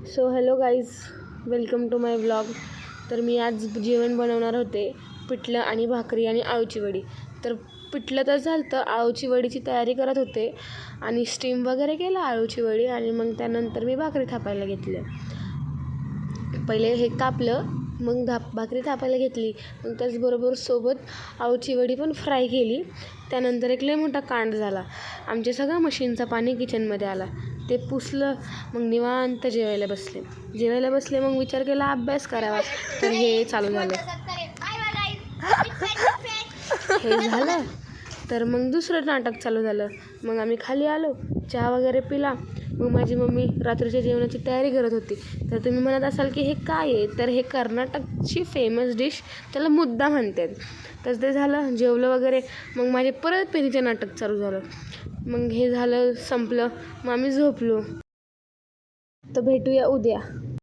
So hello guys, welcome to my vlog. तर मी आज जेवण बनवणार होते, पिठलं आणि भाकरी आणि आळूची वडी. तर पिठलं तर झालं, तर आळूची वडीची तयारी करत होते आणि स्टीम वगैरे केलं आळूची वडी. आणि मग त्यानंतर मी भाकरी थापायला घेतल्या. पहिले हे कापलं, मग भाकरी थापायला घेतली. मग त्याचबरोबर सोबत आळूची वडी पण फ्राय केली. त्यानंतर एक लय मोठा कांड झाला. आमच्या सगळ्या मशीनचं पाणी किचनमध्ये आला. ते पुसलं, मग निवांत जेवायला बसले. मग विचार केला अभ्यास करावा, तर हे चालू झालं. हे झालं तर मग दुसरं नाटक चालू झालं. मग आम्ही खाली आलो, चहा वगैरे पिला. मग माझी मम्मी रात्रीच्या जेवणाची तयारी करत होती. तर तुम्ही म्हणत असाल की हे काय आहे, तर हे कर्नाटकची फेमस डिश, त्याला मुद्दा म्हणतात. तर ते झालं, जेवलं वगैरे. मग माझे परत पेनीचं नाटक चालू झालं. मग हे झालं, संपलं. मग आम्ही झोपलो. तर भेटूया उद्या.